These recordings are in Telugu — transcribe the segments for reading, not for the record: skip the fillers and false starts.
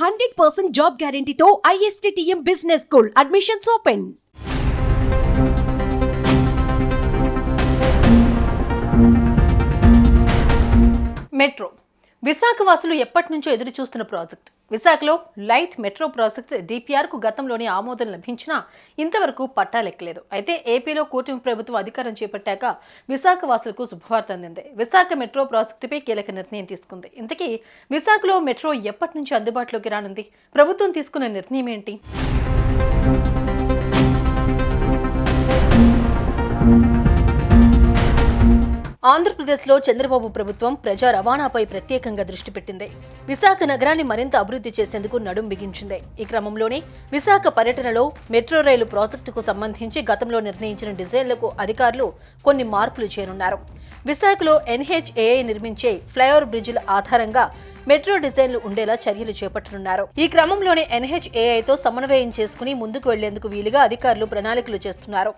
100% జాబ్ గ్యారంటీతో ISTTM business school admissions open. Metro Visakha వాసులు ఎప్పటి నుంచో ఎదురు చూస్తున్న ప్రాజెక్ట్. విశాఖలో లైట్ మెట్రో ప్రాజెక్ట్ DPRకు గతంలోనే ఆమోదం లభించినా ఇంతవరకు పట్టాలెక్కలేదు. అయితే ఏపీలో కూటమి ప్రభుత్వం అధికారం చేపట్టాక విశాఖ వాసులకు శుభవార్త అందింది. విశాఖ మెట్రో ప్రాజెక్టుపై కీలక నిర్ణయం తీసుకుంది. ఇంతకీ విశాఖలో మెట్రో ఎప్పటి నుంచి అందుబాటులోకి రానుంది? ప్రభుత్వం తీసుకున్న నిర్ణయం ఏంటి? ఆంధ్రప్రదేశ్లో చంద్రబాబు ప్రభుత్వం ప్రజా రవాణాపై ప్రత్యేకంగా దృష్టి పెట్టింది. విశాఖ నగరాన్ని మరింత అభివృద్ధి చేసేందుకు నడుం బిగించింది. ఈ క్రమంలోనే విశాఖ పర్యటనలో మెట్రో రైలు ప్రాజెక్టుకు సంబంధించి గతంలో నిర్ణయించిన డిజైన్లకు అధికారులు కొన్ని మార్పులు చేయనున్నారు. విశాఖలో NHAI నిర్మించే ఫ్లైఓవర్ బ్రిడ్జిల ఆధారంగా మెట్రో డిజైన్లు ఉండేలా చర్యలు చేపట్టనున్నారు. ఈ క్రమంలోనే NHAIతో సమన్వయం చేసుకుని ముందుకు వెళ్లేందుకు వీలుగా అధికారులు ప్రణాళికలు చేస్తున్నారు.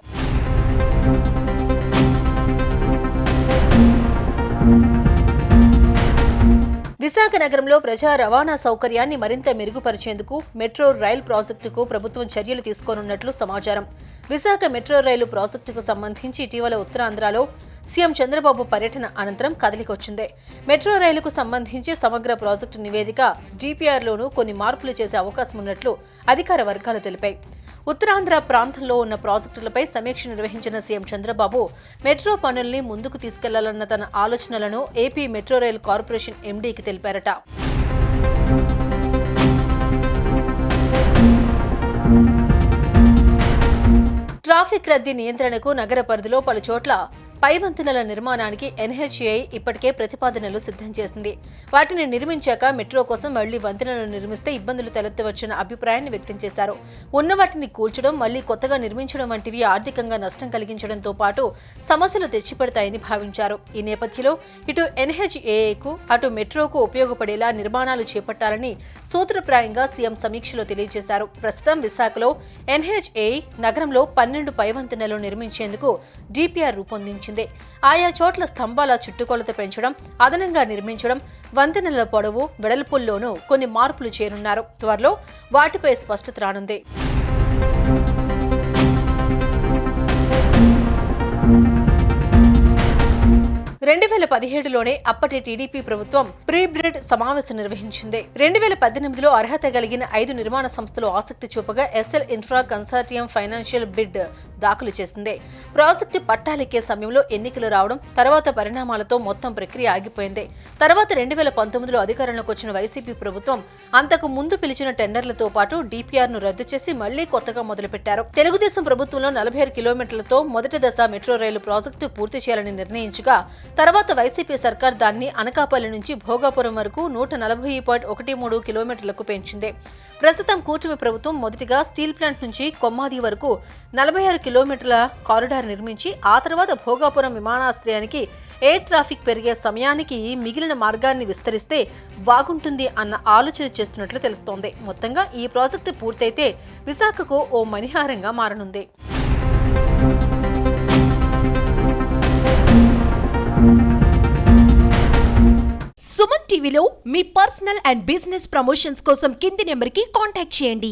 విశాఖ నగరంలో ప్రజా రవాణా సౌకర్యాన్ని మరింత మెరుగుపరిచేందుకు మెట్రో రైల్ ప్రాజెక్టుకు ప్రభుత్వం చర్యలు తీసుకోనున్నట్లు సమాచారం. విశాఖ మెట్రో రైలు ప్రాజెక్టుకు సంబంధించి ఇటీవల ఉత్తరాంధ్రలో సీఎం చంద్రబాబు పర్యటన అనంతరం కదలికొచ్చింది. మెట్రో రైలుకు సంబంధించి సమగ్ర ప్రాజెక్టు నివేదిక DPRలోనూ కొన్ని మార్పులు చేసే అవకాశం ఉన్నట్లు అధికార వర్గాలు తెలిపాయి. ఉత్తరాంధ్ర ప్రాంతంలో ఉన్న ప్రాజెక్టులపై సమీక్ష నిర్వహించిన సీఎం చంద్రబాబు మెట్రో పనుల్ని ముందుకు తీసుకెళ్లాలన్న తన ఆలోచనలను ఏపీ మెట్రో రైల్ కార్పొరేషన్ MDకి తెలిపారట. ట్రాఫిక్ రద్దీ నియంత్రణకు నగర పరిధిలో పలు చోట్ల పై వంతెనల నిర్మాణానికి NHAI ఇప్పటికే ప్రతిపాదనలు సిద్ధం చేసింది. వాటిని నిర్మించాక మెట్రో కోసం మళ్లీ వంతెనలు నిర్మిస్తే ఇబ్బందులు తలెత్తవచ్చన్న అభిప్రాయాన్ని వ్యక్తం చేశారు. ఉన్న వాటిని కూల్చడం, మళ్లీ కొత్తగా నిర్మించడం వంటివి ఆర్థికంగా నష్టం కలిగించడంతో పాటు సమస్యలు తెచ్చిపెడతాయని భావించారు. ఈ నేపథ్యంలో ఇటు NHAIకు అటు మెట్రోకు ఉపయోగపడేలా నిర్మాణాలు చేపట్టాలని సూత్రప్రాయంగా సీఎం సమీక్షలో తెలియజేశారు. ప్రస్తుతం విశాఖలో NHAI నగరంలో 12 పై వంతెనలు నిర్మించేందుకు DPR రూపొందించింది. ఆయా చోట్ల స్తంభాల చుట్టుకొలత పెంచడం, అదనంగా నిర్మించడం, వంతెనల పొడవు, వెడల్పుల్లోనూ కొన్ని మార్పులు చేయనున్నారు. త్వరలో వాటిపై స్పష్టత రానుంది. లోనే అప్పటి టీడీపీ ప్రభుత్వం ప్రీ-బిడ్ సమావేశం నిర్వహించింది. 2018లో అర్హత కలిగిన 5 నిర్మాణ సంస్థలు ఆసక్తి చూపగా SL infra consortium financial bid దాఖలు చేసింది. ప్రాజెక్టు పట్టాలెక్కే సమయంలో ఎన్నికలు రావడం, తర్వాత పరిణామాలతో మొత్తం ప్రక్రియ ఆగిపోయింది. తర్వాత 2019లో అధికారంలోకి వచ్చిన వైసీపీ ప్రభుత్వం అంతకు ముందు పిలిచిన టెండర్లతో పాటు DPRను రద్దు చేసి మళ్లీ కొత్తగా మొదలుపెట్టారు. తెలుగుదేశం ప్రభుత్వంలో 46 కిలోమీటర్లతో మొదటి దశ మెట్రో రైలు ప్రాజెక్టు పూర్తి చేయాలని నిర్ణయించగా తర్వాత వైసీపీ సర్కార్ దాన్ని అనకాపల్లి నుంచి భోగాపురం వరకు 140.13 కిలోమీటర్లకు పెంచింది. ప్రస్తుతం కూటమి ప్రభుత్వం మొదటిగా స్టీల్ ప్లాంట్ నుంచి కొమ్మాది వరకు 46 కిలోమీటర్ల కారిడార్ నిర్మించి ఆ తర్వాత భోగాపురం విమానాశ్రయానికి ఎయిర్ ట్రాఫిక్ పెరిగే సమయానికి మిగిలిన మార్గాన్ని విస్తరిస్తే బాగుంటుంది అన్న ఆలోచన చేస్తున్నట్లు తెలుస్తోంది. మొత్తంగా ఈ ప్రాజెక్టు పూర్తయితే విశాఖకు ఓ మణిహారంగా మారనుంది. సుమన్ టీవీలో మీ పర్సనల్ అండ్ బిజినెస్ ప్రమోషన్స్ కోసం కింది నెంబర్కి కాంటాక్ట్ చేయండి.